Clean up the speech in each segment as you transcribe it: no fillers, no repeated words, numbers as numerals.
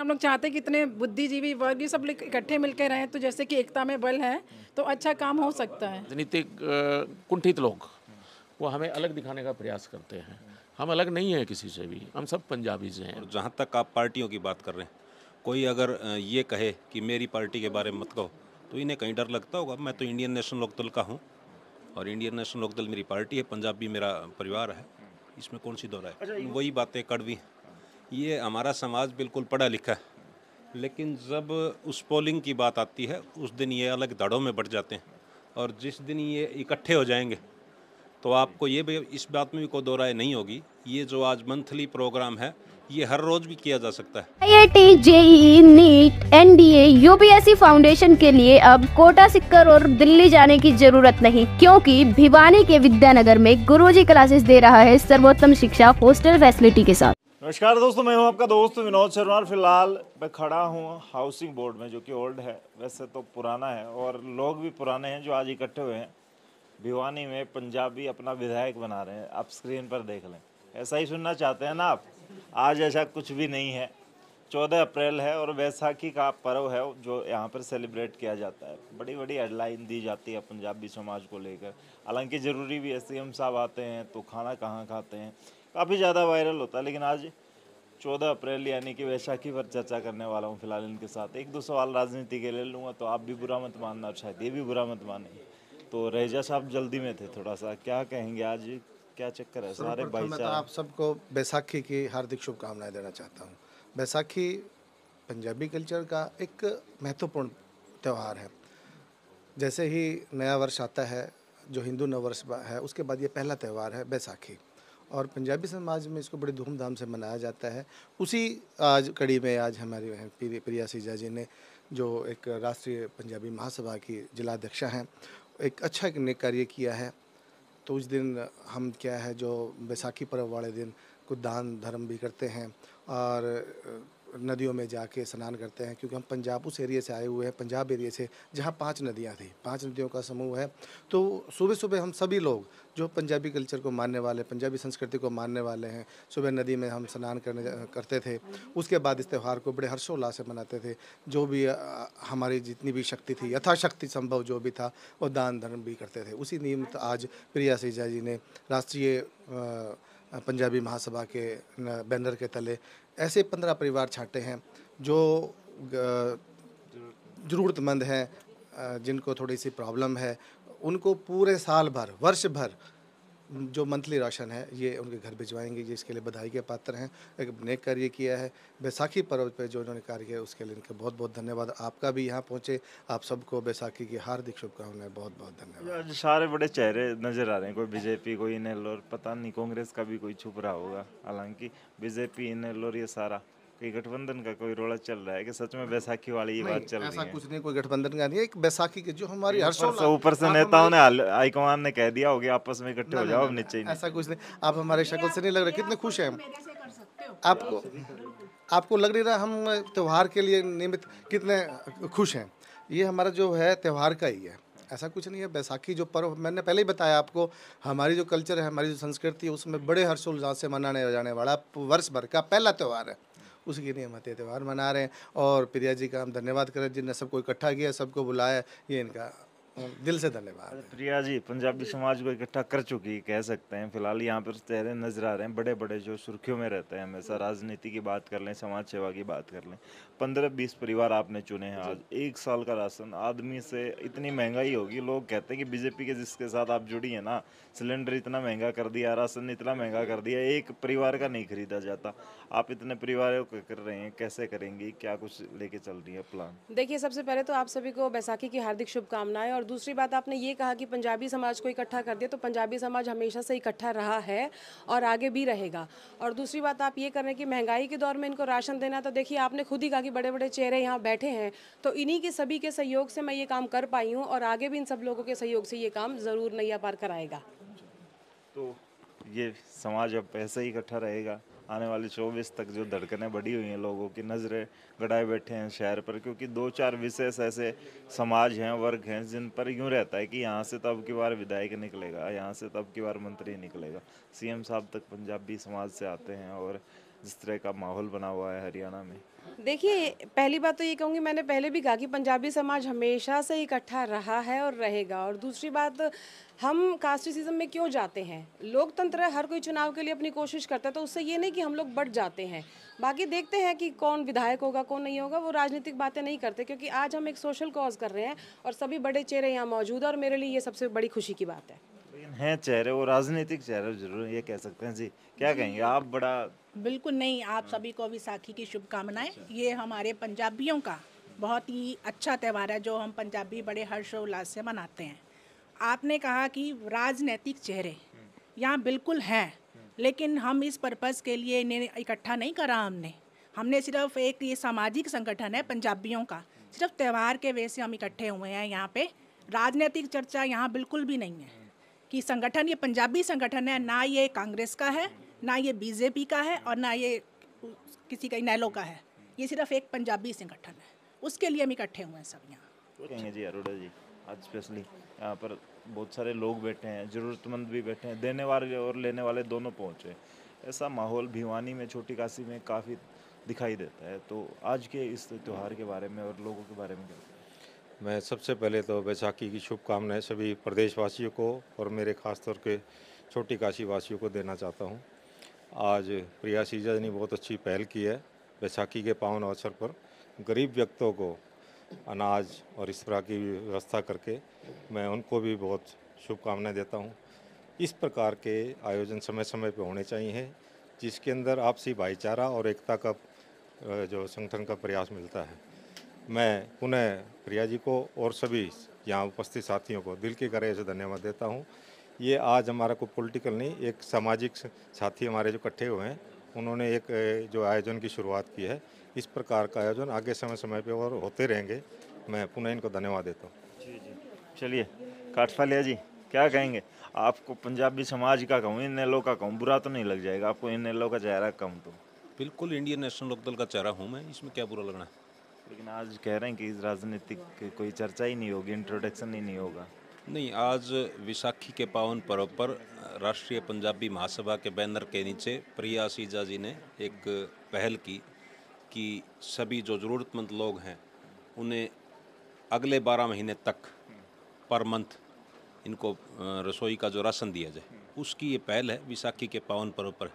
हम लोग चाहते हैं कि इतने बुद्धिजीवी वर्ग ये सब लोग इकट्ठे मिलकर रहें, तो जैसे कि एकता में बल है, तो अच्छा काम हो सकता है। राजनीतिक कुंठित लोग वो हमें अलग दिखाने का प्रयास करते हैं। हम अलग नहीं हैं किसी से भी, हम सब पंजाबी से हैं। और जहाँ तक आप पार्टियों की बात कर रहे हैं, कोई अगर ये कहे कि मेरी पार्टी के बारे में मत कहो, तो इन्हें कहीं डर लगता होगा। मैं तो इंडियन नेशनल लोकदल का हूँ और इंडियन नेशनल लोकदल मेरी पार्टी है, पंजाब भी मेरा परिवार है, इसमें कौन सी दो राय। वही बातें कड़वी। ये हमारा समाज बिल्कुल पढ़ा लिखा है, लेकिन जब उस पोलिंग की बात आती है उस दिन ये अलग धड़ों में बढ़ जाते हैं, और जिस दिन ये इकट्ठे हो जाएंगे तो आपको ये भी इस बात में भी कोई दो राय नहीं होगी। ये जो आज मंथली प्रोग्राम है ये हर रोज भी किया जा सकता है। IIT, JEE, NEET, NDA, UPSC foundation के लिए अब कोटा सिक्कर और दिल्ली जाने की जरूरत नहीं, क्योंकि भिवानी के विद्यानगर में गुरुजी क्लासेस दे रहा है सर्वोत्तम शिक्षा हॉस्टल फैसिलिटी के साथ। नमस्कार दोस्तों, मैं हूं आपका दोस्त विनोद शर्मा। फिलहाल मैं खड़ा हूं हाउसिंग बोर्ड में, जो कि ओल्ड है, वैसे तो पुराना है और लोग भी पुराने हैं जो आज इकट्ठे हुए हैं। भिवानी में पंजाबी अपना विधायक बना रहे हैं, आप स्क्रीन पर देख लें। ऐसा ही सुनना चाहते हैं ना आप? आज ऐसा कुछ भी नहीं है। 14 अप्रैल है और बैसाखी का पर्व है जो यहाँ पर सेलिब्रेट किया जाता है। बड़ी बड़ी हेडलाइन दी जाती है पंजाबी समाज को लेकर, हालांकि ज़रूरी भी है। सीएम साहब आते हैं तो खाना कहाँ खाते हैं, काफ़ी ज़्यादा वायरल होता है। लेकिन आज 14 अप्रैल यानी कि वैशाखी पर चर्चा करने वाला हूँ फिलहाल इनके साथ। एक दो सवाल राजनीति के ले लूँगा, तो आप भी बुरा मत मानना और शायद ये भी बुरा मत माने। तो रैजा साहब जल्दी में थे थोड़ा सा, क्या कहेंगे आज, क्या चक्कर है? सारे मैं तो भाईचारा। आप सबको बैसाखी की हार्दिक शुभकामनाएं देना चाहता हूँ। बैसाखी पंजाबी कल्चर का एक महत्वपूर्ण त्यौहार है। जैसे ही नया वर्ष आता है, जो हिंदू नव वर्ष है, उसके बाद ये पहला त्यौहार है बैसाखी, और पंजाबी समाज में इसको बड़ी धूमधाम से मनाया जाता है। उसी आज कड़ी में आज हमारी बहन प्रिया सीजा जी ने, जो एक राष्ट्रीय पंजाबी महासभा की जिलाध्यक्षा हैं, एक अच्छा एक नेक कार्य किया है। तो उस दिन हम क्या है, जो बैसाखी पर्व वाले दिन कुछ दान धर्म भी करते हैं और नदियों में जाके स्नान करते हैं, क्योंकि हम पंजाब उस एरिया से आए हुए हैं, पंजाब एरिया से, जहाँ 5 नदियाँ थी, 5 नदियों का समूह है। तो सुबह सुबह हम सभी लोग जो पंजाबी कल्चर को मानने वाले, पंजाबी संस्कृति को मानने वाले हैं, सुबह नदी में हम स्नान करते थे। उसके बाद इस त्यौहार को बड़े हर्षोल्लास से मनाते थे। जो भी हमारी जितनी भी शक्ति थी, यथाशक्ति संभव जो भी था, वो दान धर्म भी करते थे। उसी निमित्त आज प्रिया सीजा जी ने राष्ट्रीय पंजाबी महासभा के बैनर के तले ऐसे 15 परिवार छांटे हैं जो ज़रूरतमंद हैं, जिनको थोड़ी सी प्रॉब्लम है, उनको पूरे साल भर, वर्ष भर जो मंथली राशन है ये उनके घर भिजवाएंगे। जिसके लिए बधाई के पात्र हैं। एक नेक कार्य किया है बैसाखी पर्व पे, जो उन्होंने कार्य किया उसके लिए इनका बहुत बहुत धन्यवाद। आपका भी यहाँ पहुँचे, आप सबको बैसाखी की हार्दिक शुभकामनाएं। बहुत बहुत धन्यवाद। आज सारे बड़े चेहरे नजर आ रहे हैं, कोई बीजेपी, कोई इनेलो, और पता नहीं कांग्रेस का भी कोई छुप रहा होगा। हालांकि बीजेपी, इनेलो, ये सारा कोई गठबंधन का कोई रोला चल रहा है कि सच में बैसाखी वाली ये बात चल रही ऐसा है? कुछ नहीं, कोई गठबंधन का नहीं है। एक बैसाखी की जो हमारी ऊपर से नेताओं ने, हाईकमान ने कह दिया होगा आपस में इकट्ठे हो जाओ, अब नीचे ही ऐसा कुछ नहीं। आप हमारे शक्ल से नहीं लग रहे कितने खुश हैं हम। आपको आपको लग नहीं रहा हम त्यौहार के लिए निमित्त कितने खुश हैं? ये हमारा जो है त्यौहार का ही है, ऐसा कुछ नहीं है। बैसाखी जो पर्व मैंने पहले ही बताया आपको, हमारी जो कल्चर है, हमारी जो संस्कृति है, उसमें बड़े हर्षोल्लास से मनाने जाने वाला वर्ष भर का पहला त्यौहार है। उसके लिए हम त्यौहार मना रहे हैं। और प्रिया जी का हम धन्यवाद करें, जिनने सबको इकट्ठा किया, सबको बुलाया, ये इनका दिल से धन्यवाद। प्रिया जी पंजाबी समाज को इकट्ठा कर चुकी कह सकते हैं। फिलहाल यहाँ पर चेहरे नजर आ रहे हैं बड़े बड़े जो सुर्खियों में रहते हैं हमेशा। राजनीति की बात कर लें, समाज सेवा की बात कर लें, 15-20 परिवार आपने चुने हैं। आज 1 साल का राशन आदमी से, इतनी महंगाई होगी, लोग कहते हैं कि बीजेपी के जिसके साथ आप जुड़ी है ना, सिलेंडर इतना महंगा कर दिया, राशन इतना महंगा कर दिया, एक परिवार का नहीं खरीदा जाता। आप इतने परिवारों को कर रहे हैं, कैसे करेंगी, क्या कुछ लेके चल रही है प्लान? देखिए, सबसे पहले तो आप सभी को बैसाखी की हार्दिक शुभकामनाएं। और दूसरी बात, आपने ये कहा कि पंजाबी समाज को इकट्ठा कर दिया, तो पंजाबी समाज हमेशा से इकट्ठा रहा है और आगे भी रहेगा। और दूसरी बात, आप ये कर रहे हैं कि महंगाई के दौर में इनको राशन देना, तो देखिए आपने खुद ही कहा कि बड़े बड़े चेहरे यहाँ बैठे हैं, तो इन्हीं के सभी के सहयोग से मैं ये काम कर पाई हूँ, और आगे भी इन सब लोगों के सहयोग से ये काम ज़रूर नैया पार कराएगा। तो ये समाज अब ऐसे ही इकट्ठा रहेगा आने वाले 24 तक? जो धड़कनें बढ़ी हुई हैं, लोगों की नज़रें गड़ाए बैठे हैं शहर पर, क्योंकि 2-4 विशेष ऐसे समाज हैं, वर्ग हैं, जिन पर यूँ रहता है कि यहाँ से तो अब की बार विधायक निकलेगा, यहाँ से तो अब की बार मंत्री निकलेगा। सीएम साहब तक पंजाबी समाज से आते हैं, और जिस तरह का माहौल बना हुआ है हरियाणा में, देखिए, पहली बात तो ये कहूँगी, मैंने पहले भी कहा कि पंजाबी समाज हमेशा से इकट्ठा रहा है और रहेगा। और दूसरी बात, हम कास्टिसिज्म में क्यों जाते हैं? लोकतंत्र है, हर कोई चुनाव के लिए अपनी कोशिश करता है, तो उससे ये नहीं कि हम लोग बढ़ जाते हैं। बाकी देखते हैं कि कौन विधायक होगा, कौन नहीं होगा, वो राजनीतिक बातें नहीं करते, क्योंकि आज हम एक सोशल कॉज कर रहे हैं और सभी बड़े चेहरे यहाँ मौजूद हैं और मेरे लिए ये सबसे बड़ी खुशी की बात है। लेकिन हैं चेहरे, वो राजनीतिक चेहरे जरूर, ये कह सकते हैं जी। क्या कहेंगे आप? बड़ा बिल्कुल नहीं, आप सभी को विसाखी की शुभकामनाएं। ये हमारे पंजाबियों का बहुत ही अच्छा त्यौहार है जो हम पंजाबी बड़े हर्षोल्लास से मनाते हैं। आपने कहा कि राजनीतिक चेहरे यहाँ बिल्कुल हैं, लेकिन हम इस पर्पज़ के लिए इन्हें इकट्ठा नहीं करा। हमने सिर्फ एक ये सामाजिक संगठन है पंजाबियों का, सिर्फ त्यौहार के वजह से हम इकट्ठे हुए हैं यहाँ पे। राजनीतिक चर्चा यहाँ बिल्कुल भी नहीं है कि संगठन ये पंजाबी संगठन है, ना ये कांग्रेस का है, ना ये बीजेपी का है और ना ये किसी का इनेलो का है। ये सिर्फ एक पंजाबी संगठन है, उसके लिए हम इकट्ठे हुए हैं सब यहाँ। क्या कहेंगे जी अरोड़ा जी? आज स्पेशली यहाँ पर बहुत सारे लोग बैठे हैं, ज़रूरतमंद भी बैठे हैं, देने वाले और लेने वाले दोनों पहुँचे। ऐसा माहौल भिवानी में, छोटी काशी में काफ़ी दिखाई देता है। तो आज के इस त्यौहार के बारे में और लोगों के बारे में क्या? मैं सबसे पहले तो बैसाखी की शुभकामनाएं सभी प्रदेशवासियों को और मेरे खास तौर के छोटी काशी वासियों को देना चाहता हूं। आज प्रिया सीजा जी ने बहुत अच्छी पहल की है। बैसाखी के पावन अवसर पर गरीब व्यक्तियों को अनाज और इस तरह की व्यवस्था करके मैं उनको भी बहुत शुभकामनाएं देता हूं। इस प्रकार के आयोजन समय समय पर होने चाहिए, जिसके अंदर आपसी भाईचारा और एकता का जो संगठन का प्रयास मिलता है। मैं पुनः प्रिया जी को और सभी यहाँ उपस्थित साथियों को दिल की गहराई से धन्यवाद देता हूँ। ये आज हमारा कोई पॉलिटिकल नहीं, एक सामाजिक साथी हमारे जो इकट्ठे हुए हैं, उन्होंने एक जो आयोजन की शुरुआत की है। इस प्रकार का आयोजन आगे समय समय पे और होते रहेंगे। मैं पुनः इनको धन्यवाद देता हूँ। जी जी, चलिए काठफालिया जी, क्या कहेंगे? आपको पंजाबी समाज का कहूँ, इनेलो का कहूँ, बुरा तो नहीं लग जाएगा आपको इनेलो का चेहरा कहूँ तो? बिल्कुल इंडियन नेशनल लोकदल का चेहरा हूँ मैं, इसमें क्या बुरा लगना है? लेकिन आज कह रहे हैं कि राजनीतिक कोई चर्चा ही नहीं होगी, इंट्रोडक्शन ही नहीं होगा। नहीं, आज विसाखी के पावन पर्व पर राष्ट्रीय पंजाबी महासभा के बैनर के नीचे प्रिया सीजा जी ने एक पहल की कि सभी जो ज़रूरतमंद लोग हैं उन्हें अगले 12 महीने तक पर मंथ इनको रसोई का जो राशन दिया जाए, उसकी ये पहल है विसाखी के पावन पर्व पर।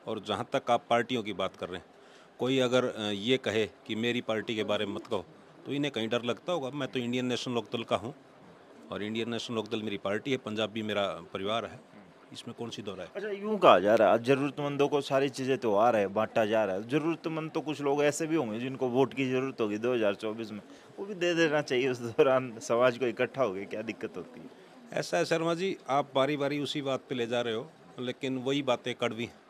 और जहाँ तक आप पार्टियों की बात कर रहे हैं, कोई अगर ये कहे कि मेरी पार्टी के बारे में मत कहो, तो इन्हें कहीं डर लगता होगा। मैं तो इंडियन नेशनल लोकदल का हूँ और इंडियन नेशनल लोकदल मेरी पार्टी है, पंजाबी मेरा परिवार है, इसमें कौन सी दौर है? अच्छा, यूं कहा जा रहा है आज जरूरतमंदों को सारी चीज़ें त्योहार है, बांटा जा रहा है। जरूरतमंद तो कुछ लोग ऐसे भी होंगे जिनको वोट की ज़रूरत होगी 2024 में, वो भी दे देना चाहिए उस दौरान। समाज को इकट्ठा हो गए, क्या दिक्कत होती है? ऐसा है शर्मा जी, आप बारी बारी उसी बात पे ले जा रहे हो, लेकिन वही बातें कड़वी हैं।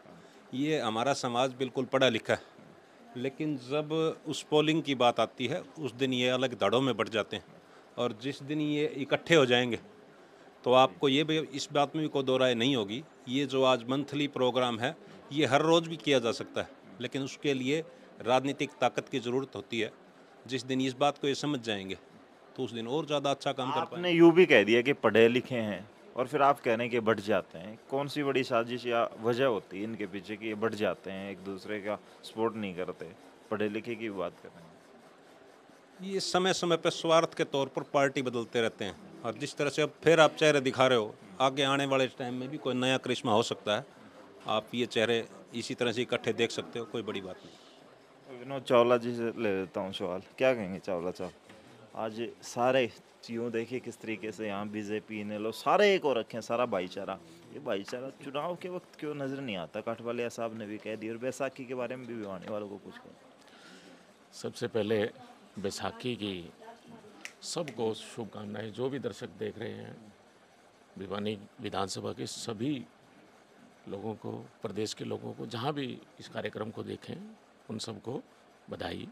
ये हमारा समाज बिल्कुल पढ़ा लिखा है, लेकिन जब उस पोलिंग की बात आती है उस दिन ये अलग धड़ों में बढ़ जाते हैं। और जिस दिन ये इकट्ठे हो जाएंगे तो आपको ये भी इस बात में भी कोई दो राय नहीं होगी, ये जो आज मंथली प्रोग्राम है ये हर रोज़ भी किया जा सकता है, लेकिन उसके लिए राजनीतिक ताकत की ज़रूरत होती है। जिस दिन इस बात को ये समझ जाएंगे तो उस दिन और ज़्यादा अच्छा काम कर आपने पाएंगे। यूं भी कह दिया कि पढ़े लिखे हैं और फिर आप कह रहे हैं कि बढ़ जाते हैं। कौन सी बड़ी साजिश या वजह होती है इनके पीछे कि ये बढ़ जाते हैं, एक दूसरे का सपोर्ट नहीं करते? पढ़े लिखे की बात कर रहे हैं। ये समय समय पर स्वार्थ के तौर पर पार्टी बदलते रहते हैं, और जिस तरह से अब फिर आप चेहरे दिखा रहे हो, आगे आने वाले टाइम में भी कोई नया करिश्मा हो सकता है। आप ये चेहरे इसी तरह से इकट्ठे देख सकते हो, कोई बड़ी बात नहीं। विनोद चावला जी से ले लेता हूँ सवाल। क्या कहेंगे चावला साहब? आज सारे यूँ देखिए किस तरीके से यहाँ बीजेपी ने लो सारे एक और रखे हैं, सारा भाईचारा। ये भाईचारा चुनाव के वक्त क्यों नजर नहीं आता? काठवालिया साहब ने भी कह दिया, और बैसाखी के बारे में भी भिवानी वालों को कुछ कहो। सबसे पहले बैसाखी की सबको शुभकामनाएं। जो भी दर्शक देख रहे हैं, भिवानी विधानसभा के सभी लोगों को, प्रदेश के लोगों को, जहां भी इस कार्यक्रम को देखें, उन सबको बधाई।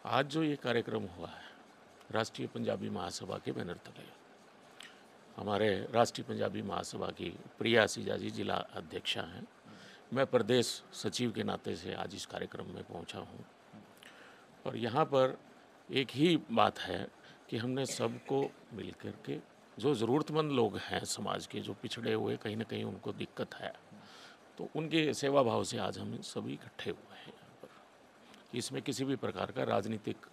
आज जो ये कार्यक्रम हुआ है राष्ट्रीय पंजाबी महासभा के बैनर तले, हमारे राष्ट्रीय पंजाबी महासभा की प्रिया सीजा जी जिला अध्यक्षा हैं। मैं प्रदेश सचिव के नाते से आज इस कार्यक्रम में पहुंचा हूं, और यहाँ पर एक ही बात है कि हमने सबको मिलकर के, जो ज़रूरतमंद लोग हैं समाज के, जो पिछड़े हुए, कहीं ना कहीं उनको दिक्कत है, तो उनके सेवा भाव से आज हम सभी इकट्ठे हुए हैं यहाँ पर। कि इसमें किसी भी प्रकार का राजनीतिक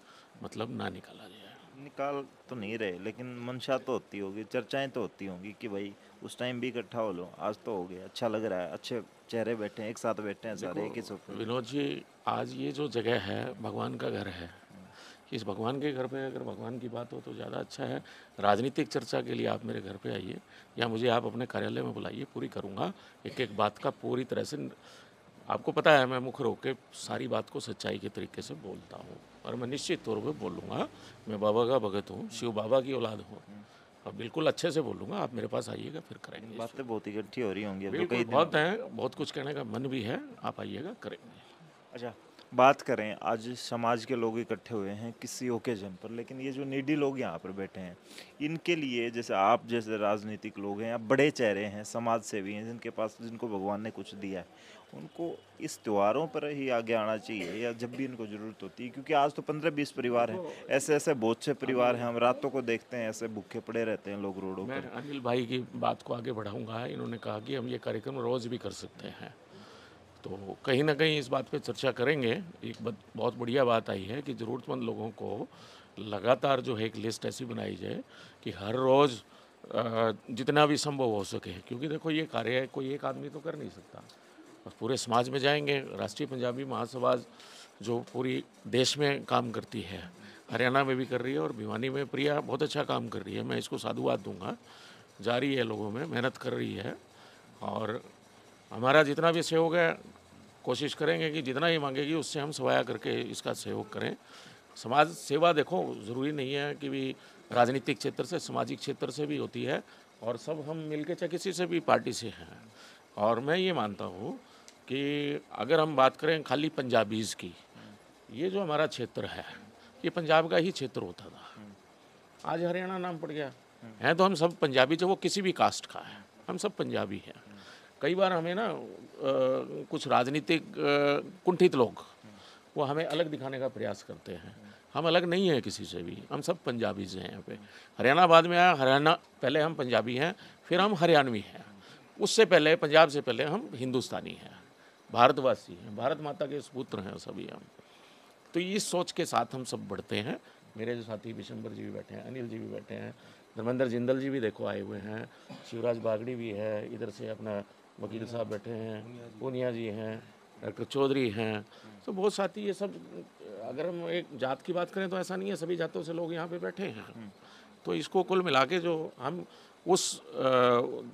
मतलब ना निकाला जाए। निकाल तो नहीं रहे, लेकिन मंशा तो होती होगी, चर्चाएं तो होती होंगी कि भाई उस टाइम भी इकट्ठा हो लो, आज तो हो गया, अच्छा लग रहा है, अच्छे चेहरे बैठे हैं, एक साथ बैठे हैं सारे एक ही सोफे पे। विनोद जी, आज ये जो जगह है भगवान का घर है, इस भगवान के घर पे अगर भगवान की बात हो तो ज़्यादा अच्छा है। राजनीतिक चर्चा के लिए आप मेरे घर पे आइए या मुझे आप अपने कार्यालय में बुलाइए, पूरी करूँगा एक एक बात का पूरी तरह से। आपको पता है मैं मुख रोक के सारी बात को सच्चाई के तरीके से बोलता हूँ और मैं निश्चित तौर पे बोलूँगा। मैं बाबा का भगत हूँ, शिव बाबा की औलाद हूँ और बिल्कुल अच्छे से बोलूँगा। आप मेरे पास आइएगा, फिर करेंगे। बातें बहुत इकट्ठी हो रही होंगी अभी बिल्कुल कई बहुत हैं, बहुत कुछ कहने का मन भी है, आप आइएगा, करेंगे। अच्छा, बात करें, आज समाज के लोग इकट्ठे हुए हैं किसी ओकेजन पर, लेकिन ये जो नीडी लोग यहाँ पर बैठे हैं, इनके लिए जैसे आप जैसे राजनीतिक लोग हैं या बड़े चेहरे हैं, समाज सेवी हैं, जिनके पास जिनको भगवान ने कुछ दिया है, उनको इस त्योहारों पर ही आगे आना चाहिए या जब भी इनको ज़रूरत होती है? क्योंकि आज तो 15-20 परिवार हैं, ऐसे ऐसे बहुत से परिवार हैं, हम रातों को देखते हैं ऐसे भूखे पड़े रहते हैं लोग रोडों मैं पर। अनिल भाई की बात को आगे बढ़ाऊंगा। इन्होंने कहा कि हम ये कार्यक्रम रोज़ भी कर सकते हैं, तो कहीं ना कहीं इस बात पे चर्चा करेंगे। एक बहुत बढ़िया बात आई है कि ज़रूरतमंद लोगों को लगातार जो है एक लिस्ट ऐसी बनाई जाए कि हर रोज़ जितना भी संभव हो सके, क्योंकि देखो ये कार्य है कोई एक आदमी तो कर नहीं सकता, और पूरे समाज में जाएंगे। राष्ट्रीय पंजाबी महासभा जो पूरी देश में काम करती है, हरियाणा में भी कर रही है और भिवानी में प्रिया बहुत अच्छा काम कर रही है, मैं इसको साधुवाद दूंगा। जारी है, लोगों में मेहनत कर रही है और हमारा जितना भी सहयोग है कोशिश करेंगे कि जितना ही मांगेगी उससे हम सवाया करके इसका सहयोग करें। समाज सेवा देखो ज़रूरी नहीं है कि भी राजनीतिक क्षेत्र से, सामाजिक क्षेत्र से भी होती है और सब हम मिलके चाहे किसी से भी पार्टी से हैं। और मैं ये मानता हूँ कि अगर हम बात करें खाली पंजाबीज़ की, ये जो हमारा क्षेत्र है ये पंजाब का ही क्षेत्र होता था, आज हरियाणा नाम पड़ गया है। तो हम सब पंजाबी, जो वो किसी भी कास्ट का है, हम सब पंजाबी हैं। कई बार हमें ना कुछ राजनीतिक कुंठित लोग वो हमें अलग दिखाने का प्रयास करते हैं। हम अलग नहीं हैं किसी से भी, हम सब पंजाबी से हैं। यहाँ पे हरियाणा बाद में आया, हरियाणा पहले हम पंजाबी हैं, फिर हम हरियाणवी हैं, उससे पहले पंजाब से पहले हम हिंदुस्तानी हैं, भारतवासी हैं, भारत माता के पुत्र हैं सभी हम। तो इस सोच के साथ हम सब बढ़ते हैं। मेरे जो साथी विशंबर जी भी बैठे हैं, अनिल जी भी बैठे हैं, धर्मेंद्र जिंदल जी भी देखो आए हुए हैं, शिवराज बागड़ी भी है, इधर से अपना वकील साहब बैठे हैं, पूनिया जी हैं, डॉक्टर चौधरी हैं, तो बहुत साथी ये सब। अगर हम एक जात की बात करें तो ऐसा नहीं है, सभी जातों से लोग यहाँ पे बैठे हैं। तो इसको कुल मिला के जो हम उस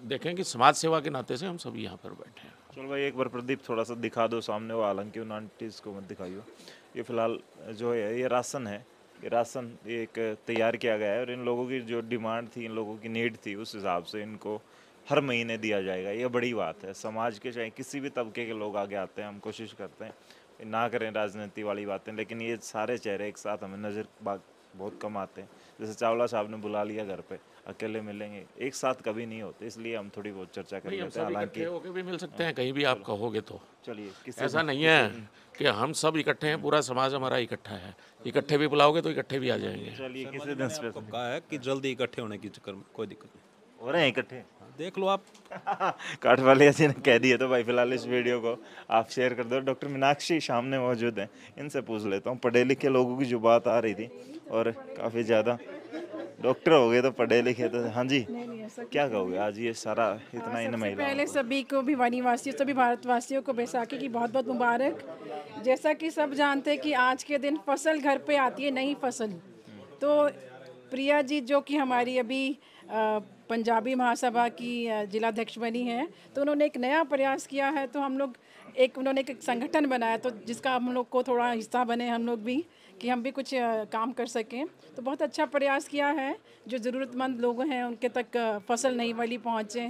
देखें कि समाज सेवा के नाते से हम सभी यहाँ पर बैठे हैं। चलो भाई, एक बार प्रदीप थोड़ा सा दिखा दो सामने वो, हालांकि उन आंटीज़ को मत दिखाइयो। ये फिलहाल जो है ये राशन है, ये राशन एक तैयार किया गया है और इन लोगों की जो डिमांड थी, इन लोगों की नीड थी, उस हिसाब से इनको हर महीने दिया जाएगा। ये बड़ी बात है। समाज के चाहे किसी भी तबके के लोग आगे आते हैं, हम कोशिश करते हैं ना करें राजनीति वाली बातें, लेकिन ये सारे चेहरे एक साथ हमें नज़र बहुत कम आते हैं। जैसे चावला साहब ने बुला लिया घर पे, अकेले मिलेंगे, एक साथ कभी नहीं होते, इसलिए हम थोड़ी बहुत चर्चा कर लेते हैं। हालांकि होके भी मिल सकते हैं कहीं भी आप कहोगे तो। चलिए, ऐसा नहीं है कि हम सब इकट्ठे हैं, पूरा समाज हमारा इकट्ठा है, इकट्ठे भी बुलाओगे तो इकट्ठे भी आ जाएंगे। चलिए किसी दिन आपको कहा है कि जल्दी इकट्ठे होने की चक्कर में कोई दिक्कत नहीं हो रहे हैं इकट्ठे, देख लो आप। काठ वाले जी ने कह दिया, तो भाई फिलहाल इस वीडियो को आप शेयर कर दो। डॉक्टर मीनाक्षी सामने मौजूद हैं, इनसे पूछ लेता हूँ। पढ़े लिखे लोगों की जो बात आ रही थी और काफ़ी ज़्यादा डॉक्टर हो गए तो पढ़े लिखे तो, हाँ जी क्या कहोगे आज ये सारा इतना इन महिलाओं पहले सभी को, भिवानी वासियों, सभी भारतवासियों को बैसाखी की बहुत बहुत मुबारक। जैसा कि सब जानते हैं कि आज के दिन फसल घर पे आती है, नई फसल। तो प्रिया जी जो कि हमारी अभी पंजाबी महासभा की जिलाध्यक्ष बनी है, तो उन्होंने एक नया प्रयास किया है। तो हम लोग उन्होंने एक संगठन बनाया, तो जिसका हम लोग को थोड़ा हिस्सा बने हम लोग भी, कि हम भी कुछ काम कर सकें। तो बहुत अच्छा प्रयास किया है, जो ज़रूरतमंद लोग हैं उनके तक फसल नई वाली पहुँचे।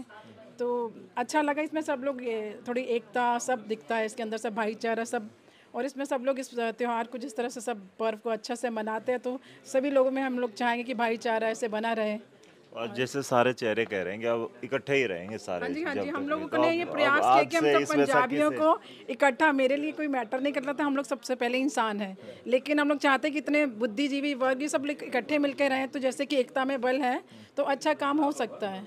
तो अच्छा लगा, इसमें सब लोग थोड़ी एकता सब दिखता है इसके अंदर, सब भाईचारा सब, और इसमें सब लोग इस त्यौहार को जिस तरह से सब पर्व को अच्छा से मनाते हैं, तो सभी लोगों में हम लोग चाहेंगे कि भाईचारा ऐसे बना रहे। और जैसे सारे चेहरे कह रहे हैं कि अब इकट्ठे ही रहेंगे सारे। हाँ जी, जब हम तक लोगों नहीं। ने ये तो प्रयास अब किया कि हम आज से सब इस वैसाखी पंजाबियों से- को इकट्ठा, मेरे लिए कोई मैटर नहीं करता था, हम लोग सबसे पहले इंसान हैं, लेकिन हम लोग चाहते हैं कि इतने बुद्धिजीवी वर्ग ये सब इकट्ठे मिलकर रहें, तो जैसे कि एकता में बल है, तो अच्छा काम हो सकता है।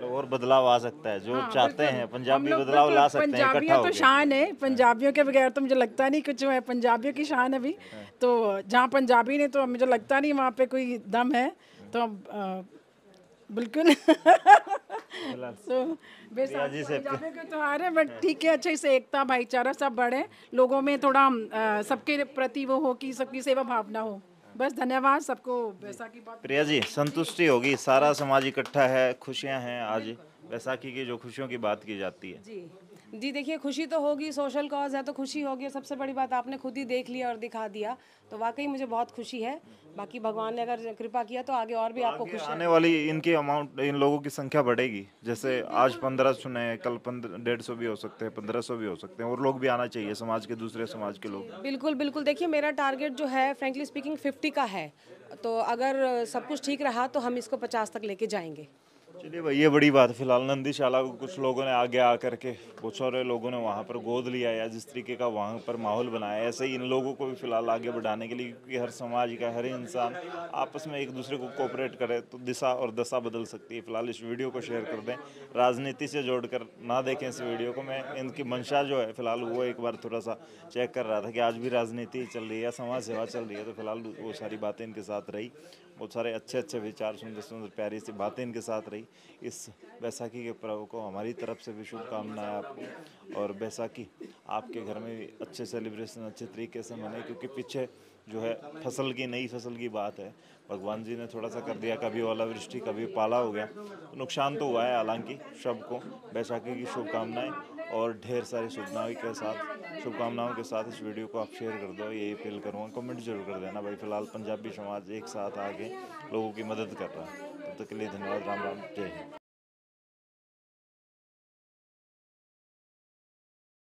और बदलाव आ सकता है, जो हाँ, चाहते बिल्कुल। हैं हम पंजाबी लोग बदलाव बिल्कुल, ला सकते हैं इकट्ठा पंजाबियों तो होके। शान है, पंजाबियों के बगैर तो मुझे लगता नहीं कुछ है, पंजाबियों की शान है अभी। तो जहाँ पंजाबी ने तो मुझे लगता नहीं वहाँ पे कोई दम है, तो बिल्कुल तो बैसाखी पंजाबियों के त्योहार है, बट ठीक है, अच्छे से एकता भाईचारा सब बढ़े, लोगों में थोड़ा सबके प्रति वो हो कि सबकी सेवा भावना हो। बस धन्यवाद सबको, बैसाखी बहुत प्रिया जी, संतुष्टि होगी, सारा समाज इकट्ठा है, खुशियां हैं आज बैसाखी की, जो खुशियों की बात की जाती है। जी देखिए, खुशी तो होगी, सोशल कॉज है तो खुशी होगी, और सबसे बड़ी बात आपने खुद ही देख लिया और दिखा दिया, तो वाकई मुझे बहुत खुशी है। बाकी भगवान ने अगर कृपा किया तो आगे और भी आपको आगे खुशी आने वाली इनकी अमाउंट, इन लोगों की संख्या बढ़ेगी, जैसे आज 15 चुने हैं, कल 150 भी हो सकते हैं, 1500 भी हो सकते हैं, और लोग भी आना चाहिए, समाज के दूसरे समाज के लोग। बिल्कुल बिल्कुल। देखिए, मेरा टारगेट जो है फ्रेंकली स्पीकिंग 50 का है, तो अगर सब कुछ ठीक रहा तो हम इसको 50 तक लेके जाएंगे। चलिए भाई, ये बड़ी बात है। फिलहाल नंदीशाला को कुछ लोगों ने आगे आकर के, बहुत सारे लोगों ने वहाँ पर गोद लिया, या जिस तरीके का वहाँ पर माहौल बनाया, ऐसे ही इन लोगों को भी फिलहाल आगे बढ़ाने के लिए, क्योंकि हर समाज का हर इंसान आपस में एक दूसरे को कोऑपरेट करे तो दिशा और दशा बदल सकती है। फिलहाल इस वीडियो को शेयर कर दें, राजनीति से जोड़कर ना देखें इस वीडियो को। मैं इनकी मंशा जो है फिलहाल वो एक बार थोड़ा सा चेक कर रहा था कि आज भी राजनीति चल रही है या समाज सेवा चल रही है, तो फिलहाल वो सारी बातें इनके साथ रही, बहुत सारे अच्छे अच्छे विचार, सुंदर सुंदर प्यारी सी बातें इनके साथ रही। इस बैसाखी के पर्व को हमारी तरफ से भी शुभकामनाएं आपको, और बैसाखी आपके घर में भी अच्छे सेलिब्रेशन अच्छे तरीके से मने, क्योंकि पीछे जो है फसल की, नई फसल की बात है, भगवान जी ने थोड़ा सा कर दिया, कभी ओलावृष्टि कभी पाला हो गया, तो नुकसान तो हुआ है। हालांकि सबको बैसाखी की शुभकामनाएं और ढेर सारी शुभकामनाओं के साथ इस वीडियो को आप शेयर कर दो, यही अपील करूँगा। कमेंट जरूर कर देना भाई। फिलहाल पंजाबी समाज एक साथ आके लोगों की मदद कर रहा है। तब तक के लिए धन्यवाद। राम राम, जय हिंद।